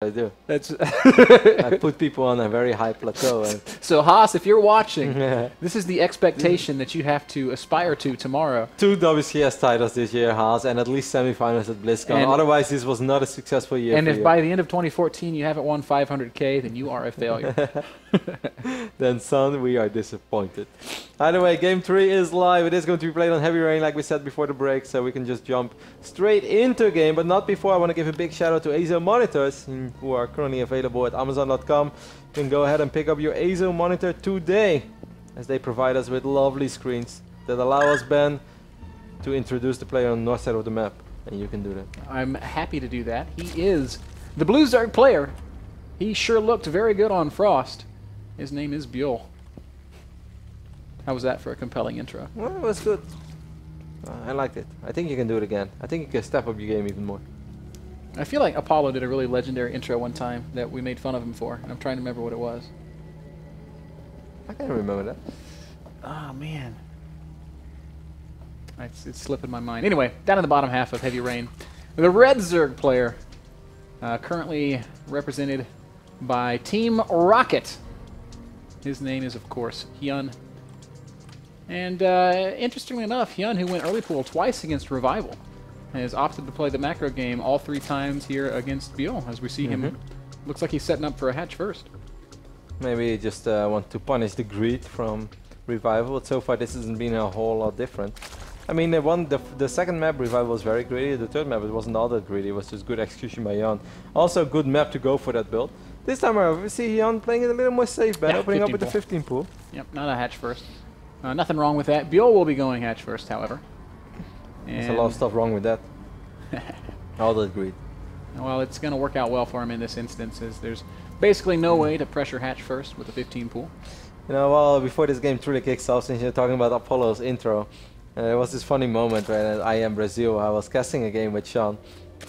I do. That's I put people on a very high plateau. And so, Haas, if you're watching, this is the expectation that you have to aspire to tomorrow. 2 WCS titles this year, Haas, and at least semifinals at BlizzCon. And otherwise, this was not a successful year and for if you. by the end of 2014 you haven't won 500K, then you are a failure. Then, son, we are disappointed. Either way, Game 3 is live. It is going to be played on Heavy Rain, like we said before the break, so we can just jump straight into a game. But not before. I want to give a big shout out to AZO monitors, who are currently available at Amazon.com. You can go ahead and pick up your AZO monitor today, as they provide us with lovely screens that allow us, Ben, to introduce the player on the north side of the map. And you can do that. I'm happy to do that. He is the Blue Zerg player. He sure looked very good on Frost. His name is Byul. How was that for a compelling intro? Well, it was good. I liked it. I think you can do it again. I think you can step up your game even more. I feel like Apollo did a really legendary intro one time that we made fun of him for, and I'm trying to remember what it was. I can't remember that. Oh, man. It's slipping my mind. Anyway, down in the bottom half of Heavy Rain, the Red Zerg player, currently represented by Team Rocket. His name is, of course, Hyun. And interestingly enough, Hyun, who went early pool twice against Revival, has opted to play the macro game all 3 times here against Byul, as we see him. Looks like he's setting up for a hatch first. Maybe he just want to punish the greed from Revival, but so far this hasn't been a whole lot different. I mean, the second map, Revival was very greedy. The third map, it wasn't all that greedy. It was just good execution by Hyun. Also a good map to go for that build. This time around, we see Hyun playing it a little more safe, Ben, opening up with the 15 pool. Yep, not a hatch first. Nothing wrong with that. Byul will be going hatch first, however. There's a lot of stuff wrong with that. All that greed. Well, it's going to work out well for him in this instance, as there's basically no way to pressure hatch first with a 15 pool. You know, well, before this game truly kicks off, since you're talking about Apollo's intro, there was this funny moment when I Am Brazil. I was casting a game with Sean,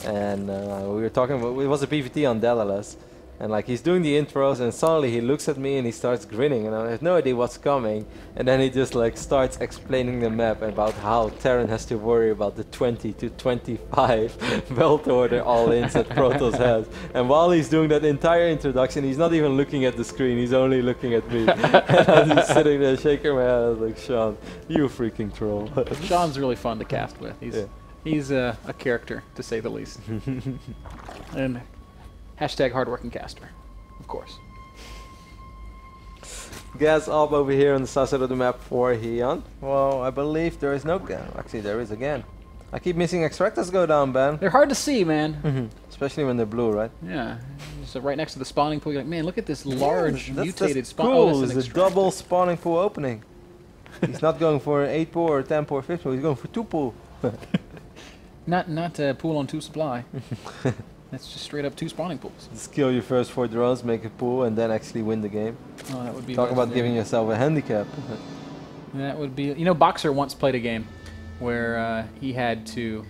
and we were talking about, it was a PvT on Daedalus. And like he's doing the intros, and suddenly he looks at me and he starts grinning, and I have no idea what's coming. And then he just like starts explaining the map about how Terran has to worry about the 20 to 25 belt order all-ins that Protoss has. And while he's doing that entire introduction, he's not even looking at the screen. He's only looking at me. And I'm just sitting there shaking my head. I was like, Sean, you freaking troll. Sean's really fun to cast with. He's a character, to say the least. And hashtag hardworking caster, of course. Gas up over here on the south side of the map for Hyun. Well, I believe there is no gas. Actually, there is again. I keep missing extractors go down, Ben. They're hard to see, man. Especially when they're blue, right? Yeah. So right next to the spawning pool, you're like, man, look at this large mutated spawn. Cool. It's a double spawning pool opening. He's not going for an 8 pool or 10 pool or 15 pool. He's going for 2 pool. Not pool on 2 supply. That's just straight up 2 spawning pools. Just kill your first 4 drones, make a pool, and then actually win the game. Oh, that would be Talk about giving yourself a handicap. That would be... You know, Boxer once played a game where he had to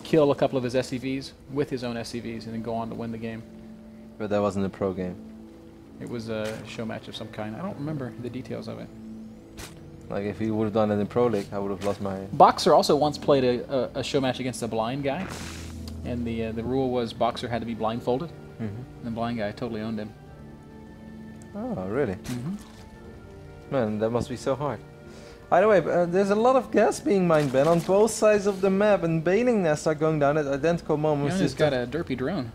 kill a couple of his SCVs with his own SCVs and then go on to win the game. But that wasn't a pro game. It was a show match of some kind. I don't remember the details of it. Like, if he would have done it in Pro League, I would have lost my... Boxer also once played a show match against a blind guy. And the rule was Boxer had to be blindfolded. And the blind guy totally owned him. Oh, really? Man, that must be so hard. Either way, there's a lot of gas being mined, Ben, on both sides of the map, and bailing nests are going down at identical moments. He's got a derpy drone.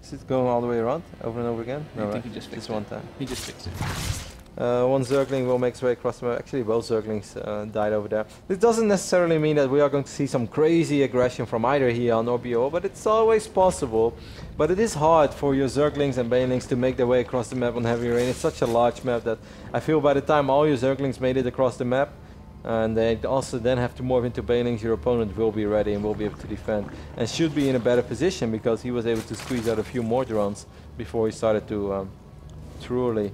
Is it going all the way around, over and over again? No, I think he just fixed it. One time. He just fixed it. One Zergling will make his way across the map. Actually, both Zerglings died over there. This doesn't necessarily mean that we are going to see some crazy aggression from either Hyun or Byul, but it's always possible. But it is hard for your Zerglings and Banelings to make their way across the map on Heavy Rain. It's such a large map that I feel by the time all your Zerglings made it across the map, and they also then have to morph into Banelings, your opponent will be ready and will be able to defend. And should be in a better position because he was able to squeeze out a few more drones before he started to truly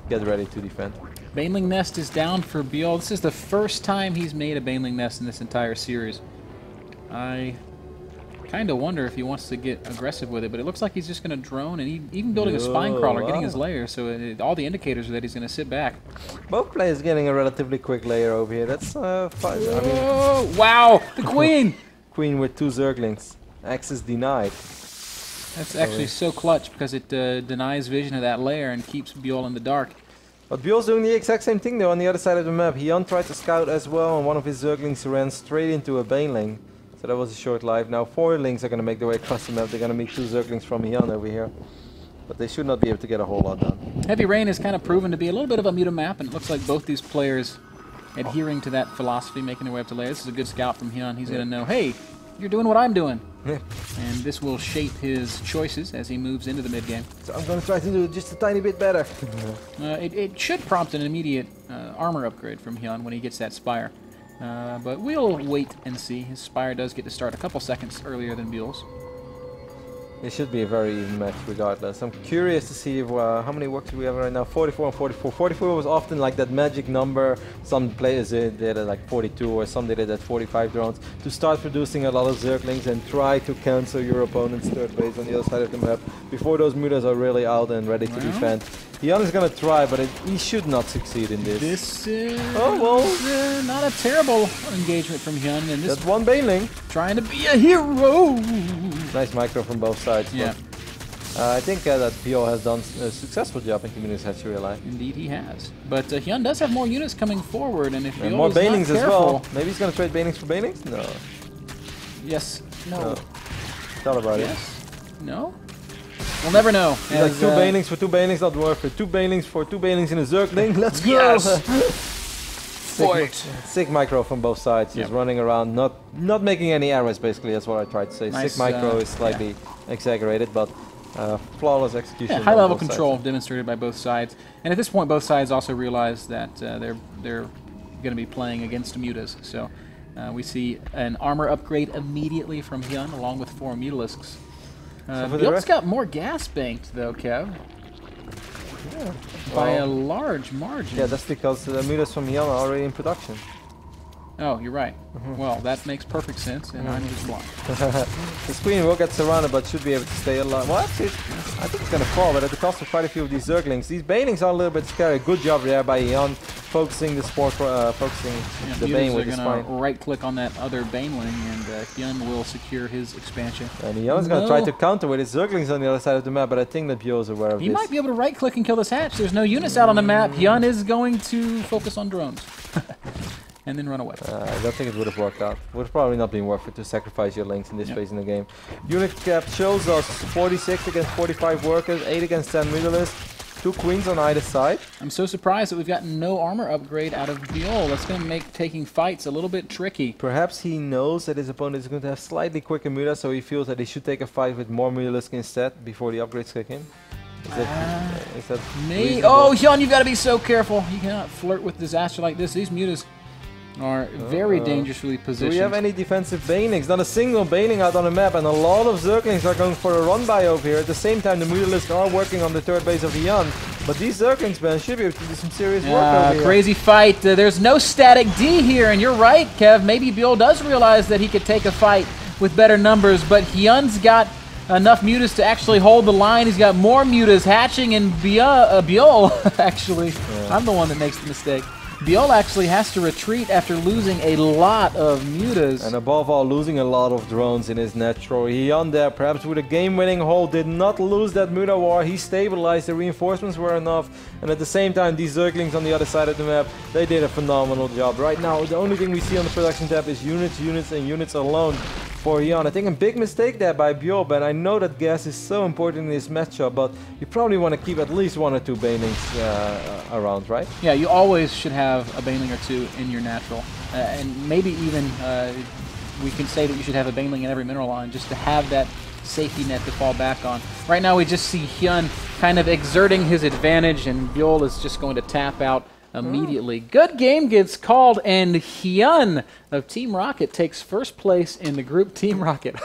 get ready to defend. Baneling Nest is down for Byul. This is the first time he's made a Baneling Nest in this entire series. I kind of wonder if he wants to get aggressive with it, but it looks like he's just going to drone, and even building a spine crawler, getting his layer, so all the indicators are that he's going to sit back. Both players getting a relatively quick layer over here. That's fine. I mean, wow! The Queen! Queen with 2 Zerglings. Access denied. That's actually so clutch because it denies vision of that layer and keeps Byul in the dark. But Byul's doing the exact same thing though on the other side of the map. Hyun tried to scout as well, and one of his Zerglings ran straight into a Baneling. So that was a short life. Now 4 Lings are going to make their way across the map. They're going to meet 2 Zerglings from Hyun over here. But they should not be able to get a whole lot done. Heavy Rain has kind of proven to be a little bit of a muta map, and it looks like both these players adhering to that philosophy, making their way up to layer. This is a good scout from Hyun. He's going to know, hey, you're doing what I'm doing. And this will shape his choices as he moves into the mid-game. So I'm going to try to do it just a tiny bit better. It should prompt an immediate armor upgrade from Hyun when he gets that Spire. But we'll wait and see. His Spire does get to start a couple seconds earlier than Byul's. It should be a very even match regardless. I'm curious to see if, how many works do we have right now. 44 and 44. 44 was often like that magic number. Some players did it at like 42 or some did it at 45 drones to start producing a lot of Zerglings and try to cancel your opponent's third base on the other side of the map before those mutas are really out and ready to defend. Hyun is going to try, but he should not succeed in this. This is not a terrible engagement from Hyun. And this that's one Baneling. Trying to be a hero. Nice micro from both sides. Yeah. I think that Byul has done a successful job in Communist Hatchery Alive. Indeed he has. But Hyun does have more units coming forward, and if Byul more is Banelings not as careful, well. Maybe he's going to trade Banelings for Banelings? No. Yes. No. Thought about it. Yes. No? We'll never know. He's like 2 Banelings for 2 Banelings, not worth it. 2 Banelings for 2 Banelings in a Zergling. Let's go! Yes! Sick micro from both sides. Just running around, not making any errors, basically. That's what I tried to say. Nice, sick micro is slightly exaggerated, but flawless execution. Yeah, high-level control demonstrated by both sides. And at this point, both sides also realize that they're going to be playing against mutas. So we see an armor upgrade immediately from Hyun, along with 4 mutalisks. Byul's got more gas banked, though, Kev. Yeah. By a large margin. Yeah, that's because the mutas from Hyun are already in production. Oh, you're right. Well, that makes perfect sense, and I'm just blind. The screen will get surrounded, but should be able to stay alive. Well, actually, I think it's going to fall, but at the cost of quite a few of these Zerglings. These Banelings are a little bit scary. Good job there by Hyun, focusing the Bane with his spine. Right-click on that other Baneling, and Hyun will secure his expansion. And Hyun's going to try to counter with his Zerglings on the other side of the map, but I think that Byul is aware of this. He might be able to right-click and kill this hatch. There's no units out on the map. Hyun is going to focus on drones. And then run away. I don't think it would have worked out. Would have probably not been worth it to sacrifice your links in this phase in the game. Unit cap shows us 46 against 45 workers, 8 against 10 mutalisks, 2 queens on either side. I'm so surprised that we've gotten no armor upgrade out of Byul. That's going to make taking fights a little bit tricky. Perhaps he knows that his opponent is going to have slightly quicker mutas, so he feels that he should take a fight with more mutalisks instead before the upgrades kick in. Is that me? Oh, Hyun, you've got to be so careful. You cannot flirt with disaster like this. These mutas are very dangerously positioned. Do we have any defensive Banelings? Not a single Baneling out on the map, and a lot of Zerglings are going for a run by over here. At the same time, the mutalisks are working on the third base of Hyun. But these Zerglings, man, should be able to do some serious work over here. Crazy fight. There's no static D here, and you're right, Kev. Maybe Byul does realize that he could take a fight with better numbers, but Hyun's got enough mutas to actually hold the line. He's got more mutas hatching, and Byul, actually, I'm the one that makes the mistake. Byul actually has to retreat after losing a lot of mutas. And above all, losing a lot of drones in his natural. Hyun there, perhaps with a game-winning hole, did not lose that muta war. He stabilized, the reinforcements were enough. And at the same time, these Zerglings on the other side of the map, they did a phenomenal job. Right now, the only thing we see on the production tab is units, units, and units alone for Hyun. I think a big mistake there by Byul, but I know that gas is so important in this matchup, but you probably want to keep at least 1 or 2 Banelings around, right? Yeah, you always should have a Baneling or 2 in your natural. And maybe even we can say that you should have a Baneling in every mineral line just to have that safety net to fall back on. Right now we just see Hyun kind of exerting his advantage, and Byul is just going to tap out immediately. Good game gets called, and Hyun of Team Rocket takes first place in the group. Team Rocket.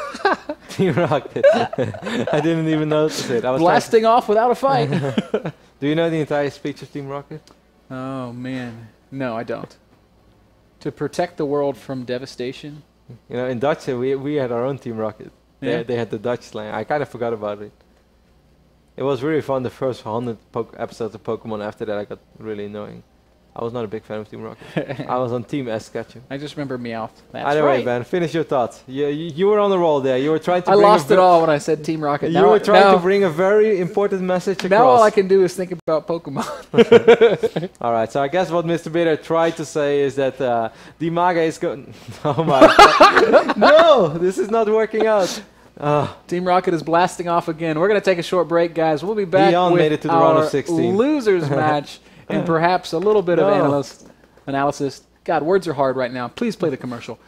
Team Rocket. I didn't even notice it. I was blasting off without a fight. Do you know the entire speech of Team Rocket? Oh, man. No, I don't. To protect the world from devastation. You know, in Dutch, we had our own Team Rocket. They had the Dutch slang. I kind of forgot about it. It was really fun the first 100 episodes of Pokemon. After that, I got really annoying. I was not a big fan of Team Rocket. I was on Team S Sketchum. I just remember Meowth. That's Either right. way, Ben, finish your thoughts. You were on the roll there. You were trying to. I lost it all when I said Team Rocket. You were trying to bring a very important message across. Now all I can do is think about Pokemon. All right, so I guess what Mr. Bitter tried to say is that Dimaga is going. Oh my God! No, this is not working out. Team Rocket is blasting off again. We're going to take a short break, guys. We'll be back with made it to the our round of 16. losers match and perhaps a little bit of analysis. God, words are hard right now. Please play the commercial.